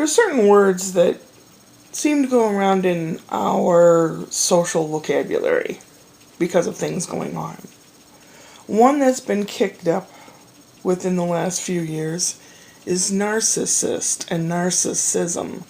There are certain words that seem to go around in our social vocabulary because of things going on. One that's been kicked up within the last few years is narcissist and narcissism.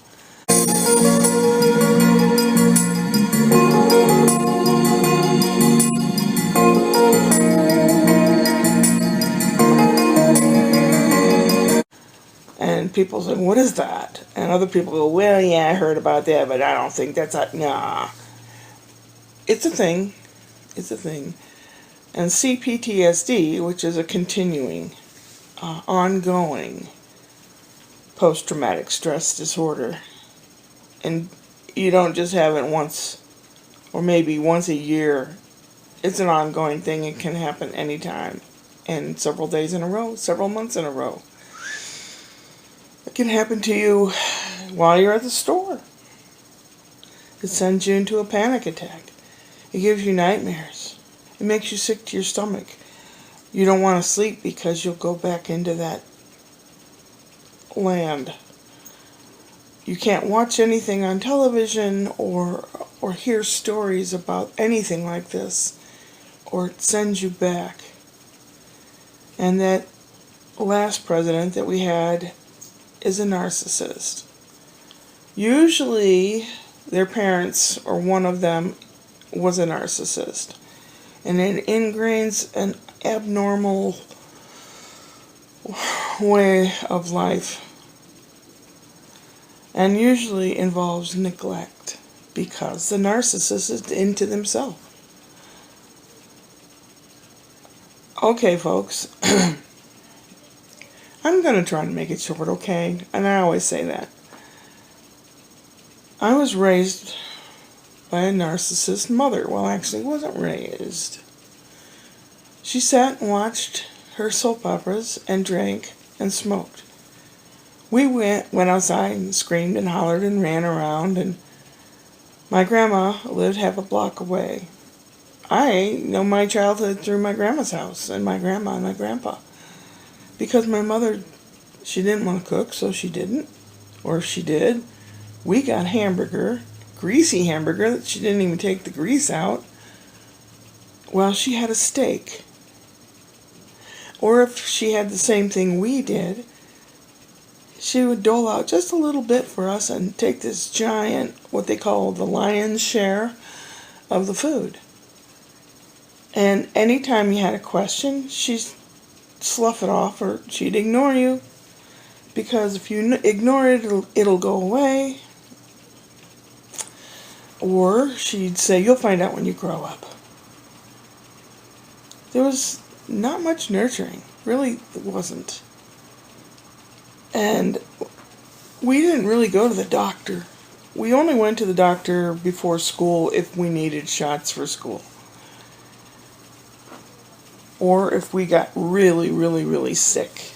And people say, what is that? And other people go, well, yeah, I heard about that, but I don't think that's a... Nah. It's a thing. It's a thing. And CPTSD, which is a continuing, ongoing post-traumatic stress disorder. And you don't just have it once or maybe once a year. It's an ongoing thing. It can happen anytime and several days in a row, several months in a row. It can happen to you while you're at the store. It sends you into a panic attack. It gives you nightmares. It makes you sick to your stomach. You don't want to sleep because you'll go back into that land. You can't watch anything on television or hear stories about anything like this, or it sends you back. And that last president that we had is a narcissist. Usually their parents or one of them was a narcissist. And it ingrains an abnormal way of life. And usually involves neglect because the narcissist is into themselves. Okay, folks. I'm going to try to make it short, okay? And I always say that. I was raised by a narcissist mother. Well, actually, wasn't raised. She sat and watched her soap operas and drank and smoked. We went outside and screamed and hollered and ran around, and my grandma lived half a block away. I know my childhood through my grandma's house and my grandma and my grandpa. Because my mother, she didn't want to cook, so she didn't. Or if she did, we got greasy hamburger, that she didn't even take the grease out. Well, she had a steak. Or if she had the same thing we did, she would dole out just a little bit for us and take this giant, what they call the lion's share of the food. And anytime you had a question, she'd slough it off, or she'd ignore you. Because if you ignore it, it'll go away. Or she'd say, you'll find out when you grow up. There was not much nurturing. Really, it wasn't. And we didn't really go to the doctor. We only went to the doctor before school if we needed shots for school. Or if we got really, really, really sick.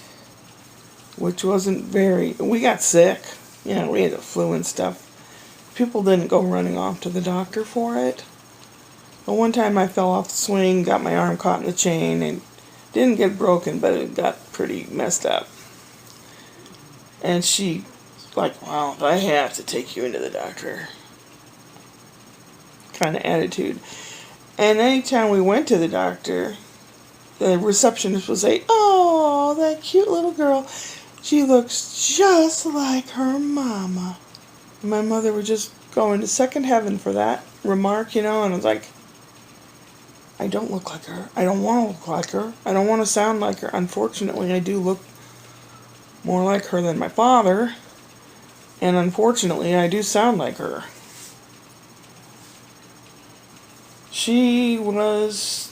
Which wasn't very... We got sick. You know, we had the flu and stuff. People didn't go running off to the doctor for it. But one time I fell off the swing, got my arm caught in the chain, and didn't get broken, but it got pretty messed up. And she, like, well, I have to take you into the doctor. Kind of attitude. And anytime we went to the doctor, the receptionist would say, oh, that cute little girl. She looks just like her mama. And my mother would just go into second heaven for that remark, you know, and I was like, I don't look like her. I don't want to look like her. I don't want to sound like her. Unfortunately, I do look more like her than my father. And unfortunately, I do sound like her. She was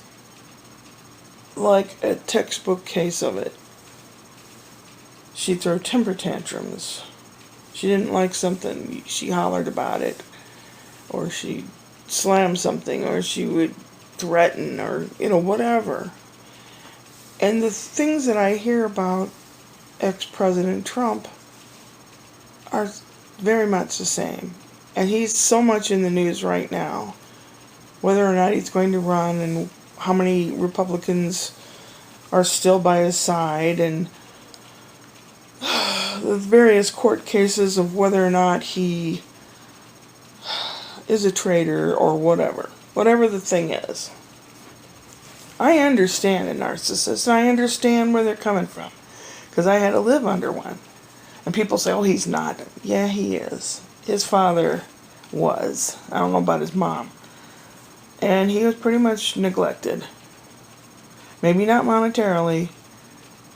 like a textbook case of it. She'd throw temper tantrums. She didn't like something, she hollered about it. Or she'd slam something, or she would threaten, or, you know, whatever. And the things that I hear about ex-President Trump are very much the same. And he's so much in the news right now. Whether or not he's going to run, and how many Republicans are still by his side, and the various court cases of whether or not he is a traitor or whatever. Whatever the thing is. I understand a narcissist, and I understand where they're coming from. Because I had to live under one. And people say, oh, he's not. Yeah, he is. His father was. I don't know about his mom. And he was pretty much neglected. Maybe not monetarily,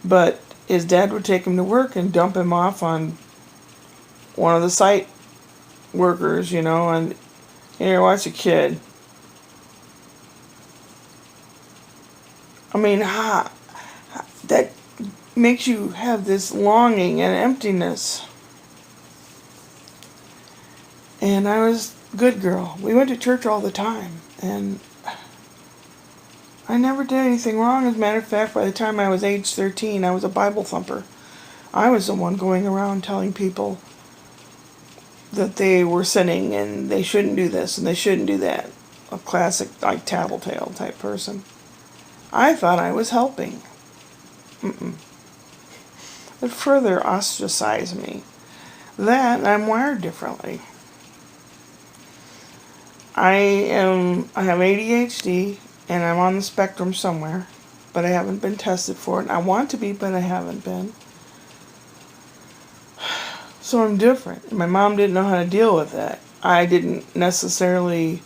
but his dad would take him to work and dump him off on one of the site workers, and here, watch a kid. I mean, that makes you have this longing and emptiness. And I was a good girl. We went to church all the time, and I never did anything wrong. As a matter of fact, by the time I was age 13, I was a Bible thumper. I was the one going around telling people that they were sinning and they shouldn't do this and they shouldn't do that. A classic, like, tattletale type person. I thought I was helping. It further ostracized me. That, and I'm wired differently. I have ADHD, and I'm on the spectrum somewhere, but I haven't been tested for it. I want to be, but I haven't been. So I'm different. My mom didn't know how to deal with that. I didn't necessarily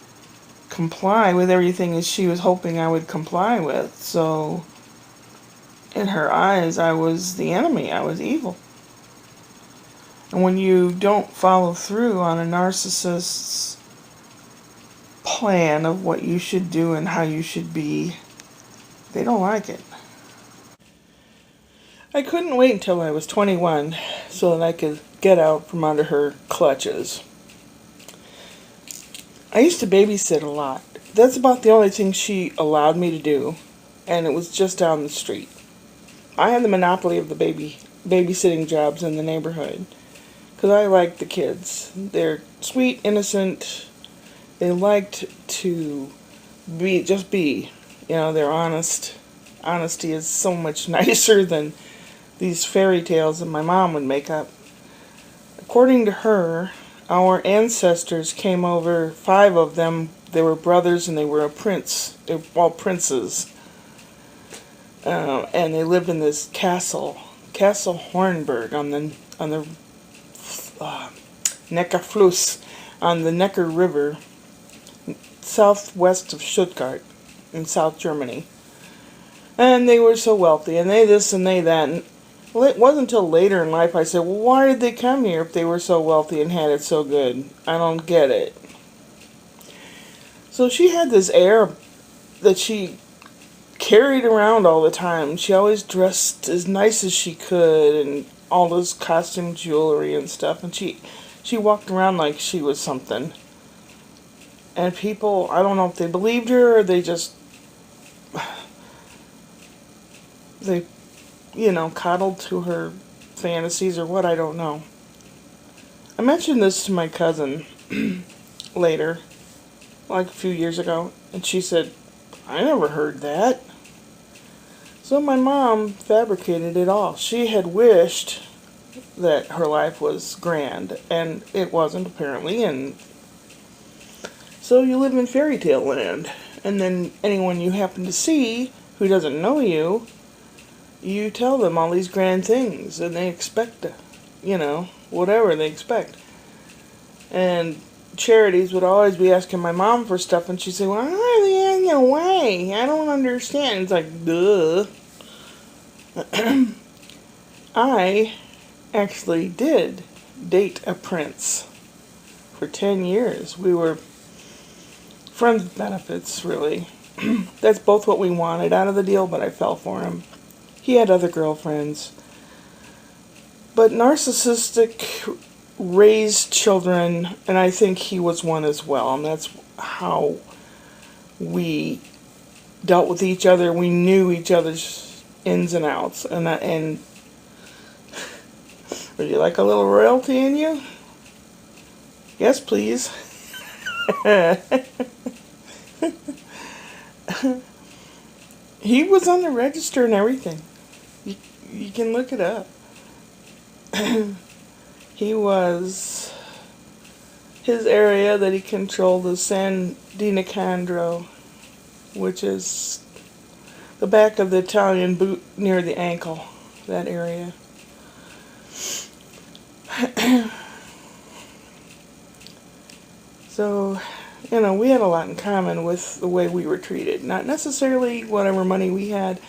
comply with everything as she was hoping I would comply with. So in her eyes, I was the enemy. I was evil. And when you don't follow through on a narcissist's plan of what you should do and how you should be, they don't like it. I couldn't wait until I was 21 so that I could get out from under her clutches. I used to babysit a lot. That's about the only thing she allowed me to do, and it was just down the street. I had the monopoly of the babysitting jobs in the neighborhood because I liked the kids. They're sweet, innocent. They liked to be. They're honest. Honesty is so much nicer than these fairy tales that my mom would make up. According to her, our ancestors came over, 5 of them. They were brothers and they were a prince. They were all princes. And they lived in this Castle Hornburg on the Neckarfluss, on the Neckar River, southwest of Stuttgart in South Germany. And they were so wealthy, and they this and they that. And it wasn't until later in life I said, well, why did they come here if they were so wealthy and had it so good? I don't get it. So she had this air that she carried around all the time. She always dressed as nice as she could and all this costume jewelry and stuff. And she walked around like she was something. And people, I don't know if they believed her or they just, coddled to her fantasies or what, I don't know. I mentioned this to my cousin later, like a few years ago, and she said, I never heard that. So my mom fabricated it all. She had wished that her life was grand, and it wasn't, apparently, and so you live in fairy tale land. And then anyone you happen to see who doesn't know you, you tell them all these grand things, and they expect, whatever they expect. And Charities would always be asking my mom for stuff, and she'd say, well, why are they in your way? I don't understand. It's like, duh. I actually did date a prince for 10 years. We were friends with benefits, really. That's both what we wanted out of the deal, but I fell for him. He had other girlfriends. But narcissistic raised children, and I think he was one as well, and that's how we dealt with each other. We knew each other's ins and outs. And would you like a little royalty in you? Yes, please. He was on the register and everything. You can look it up. He was, his area that he controlled is San Dinicandro, which is the back of the Italian boot near the ankle, that area. So, we had a lot in common with the way we were treated. Not necessarily whatever money we had.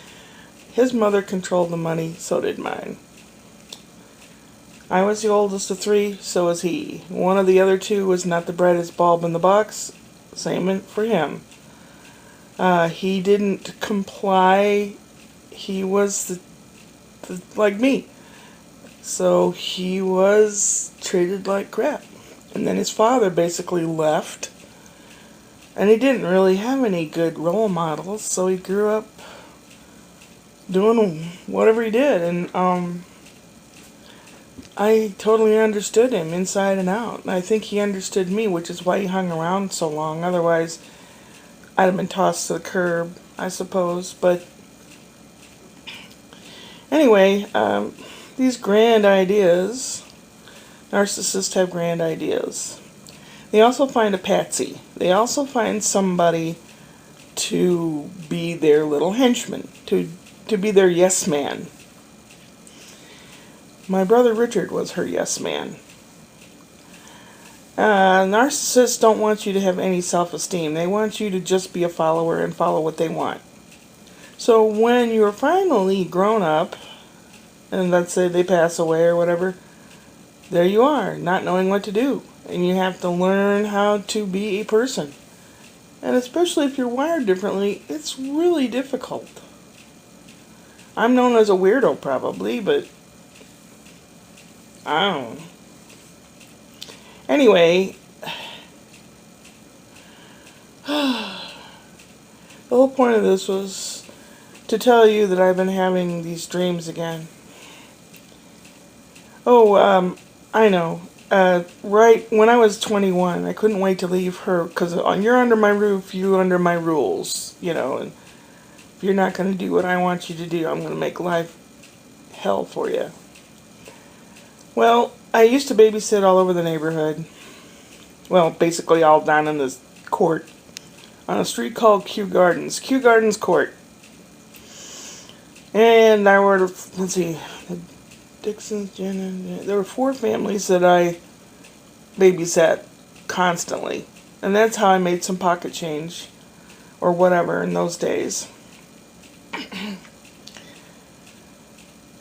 His mother controlled the money, so did mine. I was the oldest of three, so was he. One of the other two was not the brightest bulb in the box. Same for him. He didn't comply. He was like me. So he was treated like crap. And then his father basically left. And he didn't really have any good role models, so he grew up doing whatever he did. And I totally understood him inside and out. And I think he understood me, which is why he hung around so long. Otherwise, I'd have been tossed to the curb, I suppose. But anyway, these grand ideas, narcissists have grand ideas. They also find a patsy. They also find somebody to be their little henchman, to be their yes man. My brother Richard was her yes man. Narcissists don't want you to have any self-esteem. They want you to just be a follower and follow what they want. So when you're finally grown up, and let's say they pass away or whatever, there you are, not knowing what to do. And you have to learn how to be a person. And especially if you're wired differently, it's really difficult. I'm known as a weirdo probably, but I don't know. Anyway, the whole point of this was to tell you that I've been having these dreams again. Oh, I know. Right when I was 21, I couldn't wait to leave her, because you're under my roof, you're under my rules, and if you're not going to do what I want you to do, I'm going to make life hell for you. Well, I used to babysit all over the neighborhood. Well, basically all down in this court on a street called Kew Gardens Court. And there were, let's see, the Dixons, there were 4 families that I babysat constantly. And that's how I made some pocket change or whatever in those days.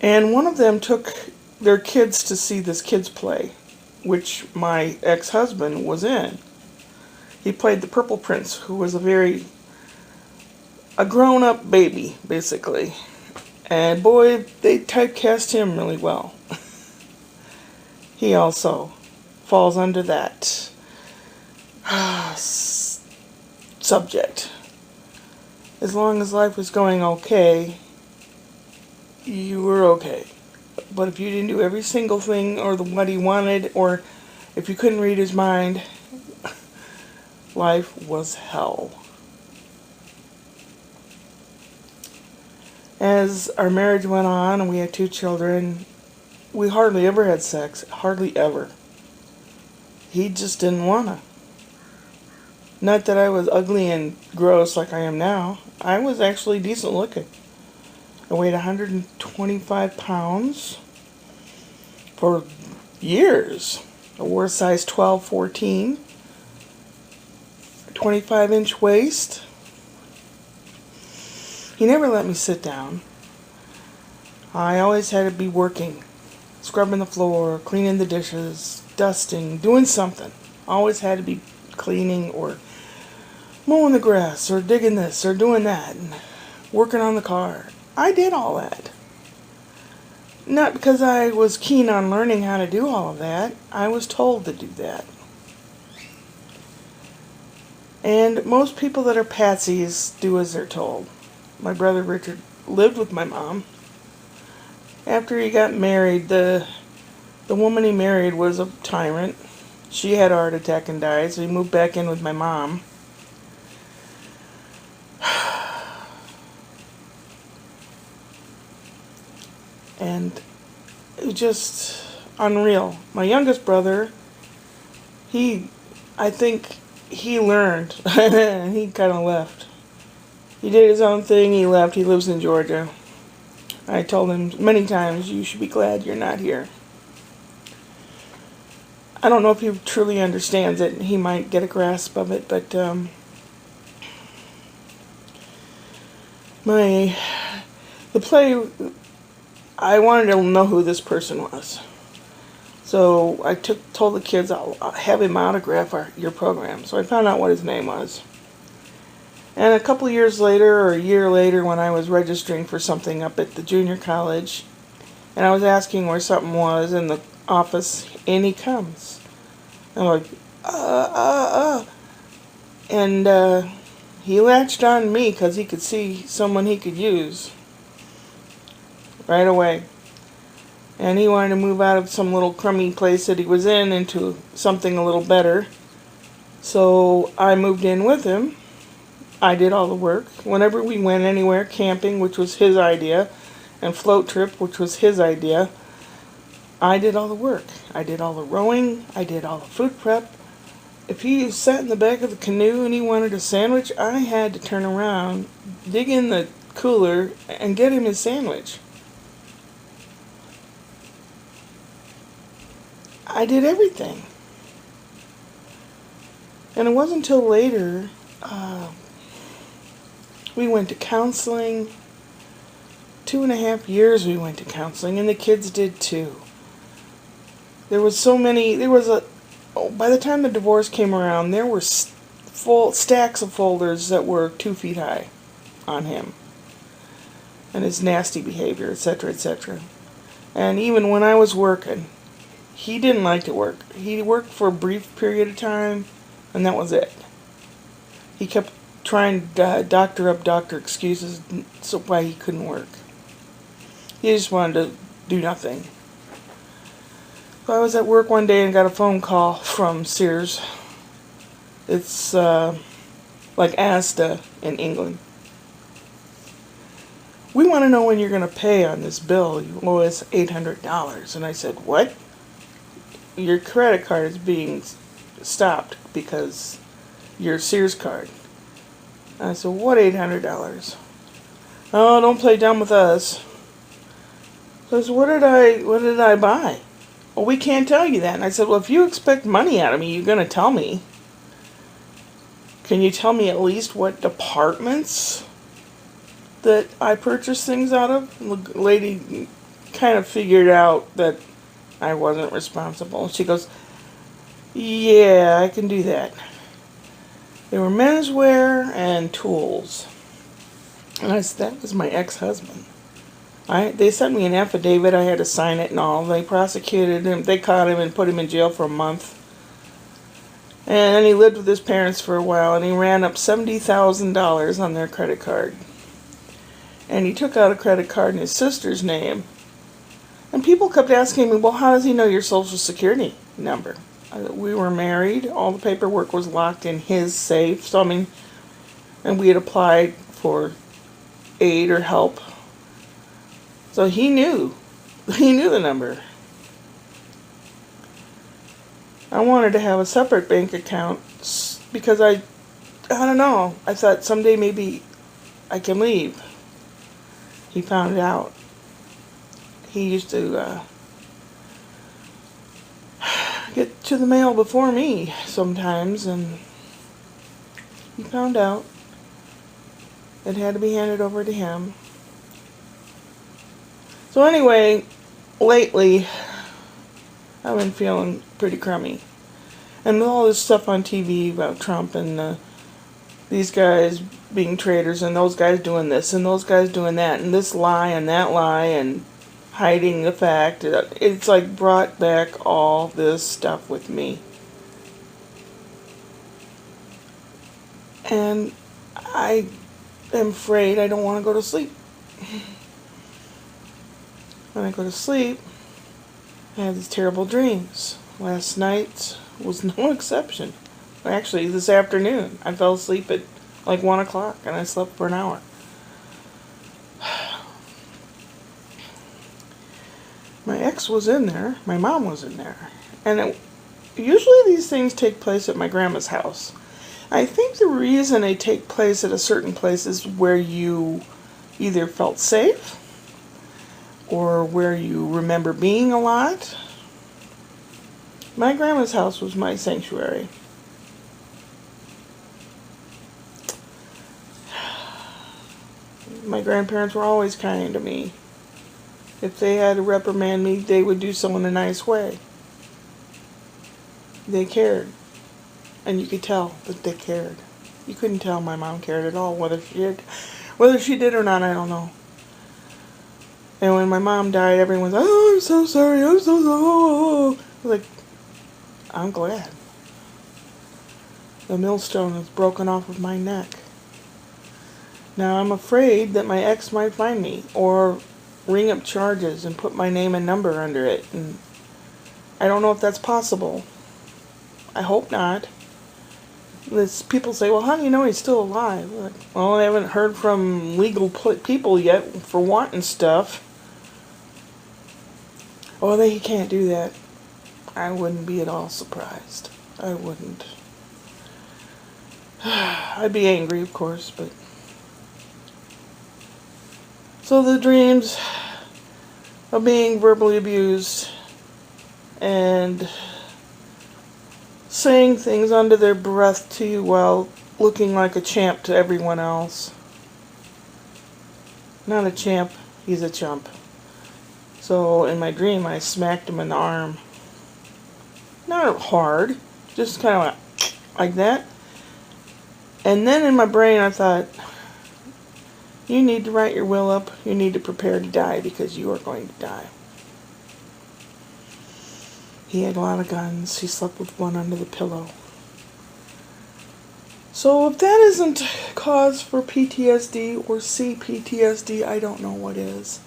And one of them took their kids to see this kids play, which my ex-husband was in. He played the Purple Prince, who was a grown-up baby, basically. And boy, they typecast him really well. He also falls under that subject. As long as life was going okay, you were okay. But if you didn't do every single thing or what he wanted, or if you couldn't read his mind, life was hell. As our marriage went on and we had 2 children, we hardly ever had sex. Hardly ever. He just didn't wanna. Not that I was ugly and gross like I am now. I was actually decent looking. I weighed 125 pounds for years. I wore a size 12, 14, 25-inch waist. He never let me sit down. I always had to be working, scrubbing the floor, cleaning the dishes, dusting, doing something. Always had to be cleaning or mowing the grass or digging this or doing that and working on the car. I did all that. Not because I was keen on learning how to do all of that. I was told to do that. And most people that are patsies do as they're told. My brother Richard lived with my mom. After he got married, the woman he married was a tyrant. She had a heart attack and died, so he moved back in with my mom. And it just unreal. My youngest brother, I think he learned. He kind of left. He did his own thing, he left. He lives in Georgia. I told him many times, you should be glad you're not here. I don't know if he truly understands it. He might get a grasp of it, but the play, I wanted to know who this person was. So I told the kids, I'll have him autograph your program. So I found out what his name was. And a couple of years later, or a year later, when I was registering for something up at the junior college, and I was asking where something was in the office, and he comes. I'm like, And he latched on me because he could see someone he could use right away. And he wanted to move out of some little crummy place that he was in into something a little better. So I moved in with him. I did all the work. Whenever we went anywhere, camping, which was his idea, and float trip, which was his idea, I did all the work. I did all the rowing. I did all the food prep. If he sat in the back of the canoe and he wanted a sandwich, I had to turn around, dig in the cooler, and get him his sandwich. I did everything. And it wasn't until later we went to counseling. 2.5 years we went to counseling, and the kids did too. By the time the divorce came around, there were full stacks of folders that were 2 feet high on him and his nasty behavior, etc., etc. And even when I was working, he didn't like to work. He worked for a brief period of time, and that was it. He kept trying to doctor excuses so why he couldn't work. He just wanted to do nothing. So I was at work one day and got a phone call from Sears. It's like Asda in England. We want to know when you're going to pay on this bill. You owe us $800. And I said, what? Your credit card is being stopped because your Sears card. And I said, what $800? Oh, don't play dumb with us. So I said, what did I buy? Well, we can't tell you that. And I said, well, if you expect money out of me, you're going to tell me. Can you tell me at least what departments that I purchase things out of? And the lady kind of figured out that I wasn't responsible. She goes, yeah, I can do that. They were menswear and tools. And I said, that was my ex-husband. They sent me an affidavit. I had to sign it and all. They prosecuted him. They caught him and put him in jail for a month. And then he lived with his parents for a while, and he ran up $70,000 on their credit card. And he took out a credit card in his sister's name. And people kept asking me, well, how does he know your social security number? We were married. All the paperwork was locked in his safe. So, and we had applied for aid or help. So he knew. He knew the number. I wanted to have a separate bank account because I don't know. I thought someday maybe I can leave. He found it out. He used to get to the mail before me sometimes, and he found out it had to be handed over to him. So anyway, lately I've been feeling pretty crummy. And with all this stuff on TV about Trump and these guys being traitors and those guys doing this and those guys doing that and this lie and that lie and hiding the fact, it's like brought back all this stuff with me. And I am afraid I don't want to go to sleep. When I go to sleep, I have these terrible dreams. Last night was no exception. Actually, this afternoon, I fell asleep at like 1 o'clock and I slept for an hour. My ex ex was in there. My mom was in there. And usually these things take place at my grandma's house. I think the reason they take place at a certain place is where you either felt safe or where you remember being a lot. My grandma's house was my sanctuary. My grandparents were always kind to me. If they had to reprimand me, they would do so in a nice way. They cared. And you could tell that they cared. You couldn't tell my mom cared at all. Whether she did or not, I don't know. And when my mom died, everyone was, oh, I'm so sorry, I'm so sorry. I was like, I'm glad. The millstone is broken off of my neck. Now I'm afraid that my ex might find me or ring up charges and put my name and number under it. And I don't know if that's possible. I hope not. People say, well, how do you know he's still alive? Like, well, I haven't heard from legal people yet for wanting stuff. Oh, he can't do that. I wouldn't be at all surprised. I wouldn't. I'd be angry, of course, but... So the dreams of being verbally abused and saying things under their breath to you while looking like a champ to everyone else. Not a champ, he's a chump. So in my dream, I smacked him in the arm. Not hard, just kind of like that. And then in my brain, I thought, you need to write your will up. You need to prepare to die because you are going to die. He had a lot of guns. He slept with one under the pillow. So if that isn't cause for PTSD or CPTSD, I don't know what is.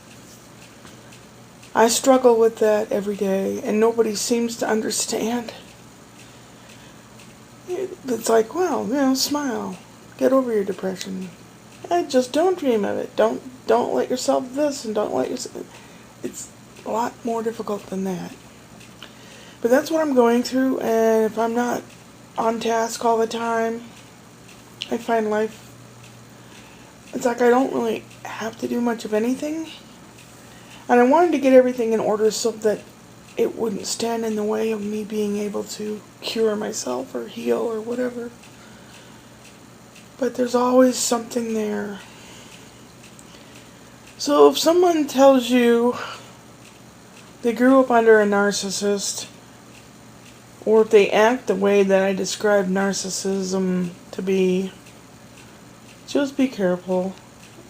I struggle with that every day, and nobody seems to understand. It's like, well, smile. Get over your depression. Just don't dream of it. Don't let yourself this and don't let yourself... It's a lot more difficult than that. But that's what I'm going through, and if I'm not on task all the time, I find life... It's like I don't really have to do much of anything. And I wanted to get everything in order so that it wouldn't stand in the way of me being able to cure myself or heal or whatever. But there's always something there. So if someone tells you they grew up under a narcissist, or if they act the way that I described narcissism to be, just be careful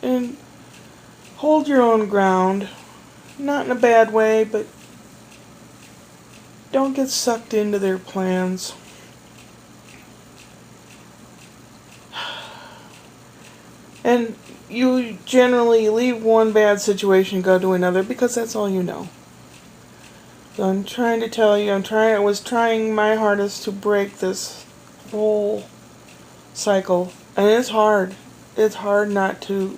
and hold your own ground. Not in a bad way, but don't get sucked into their plans. And you generally leave one bad situation, go to another, because that's all you know. So I'm trying to tell you, I was trying my hardest to break this whole cycle. And it's hard. It's hard not to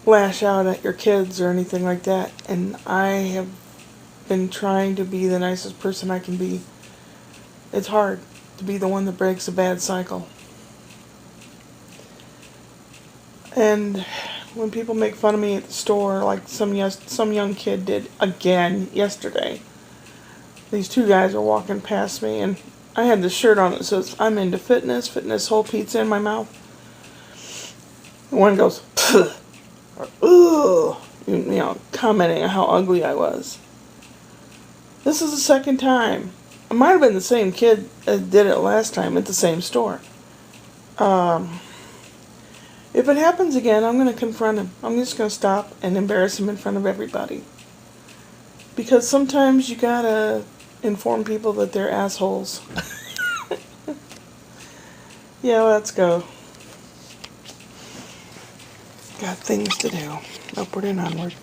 lash out at your kids or anything like that. And I have been trying to be the nicest person I can be. It's hard to be the one that breaks a bad cycle. And when people make fun of me at the store, like some young kid did again yesterday. These two guys are walking past me, and I had this shirt on that says, I'm into fitness, whole pizza in my mouth. And one goes, or, ugh, commenting on how ugly I was. This is the second time. It might have been the same kid that did it last time at the same store. If it happens again, I'm going to confront him. I'm just going to stop and embarrass him in front of everybody. Because sometimes you gotta inform people that they're assholes. Yeah, let's go. Got things to do. Upward and onward.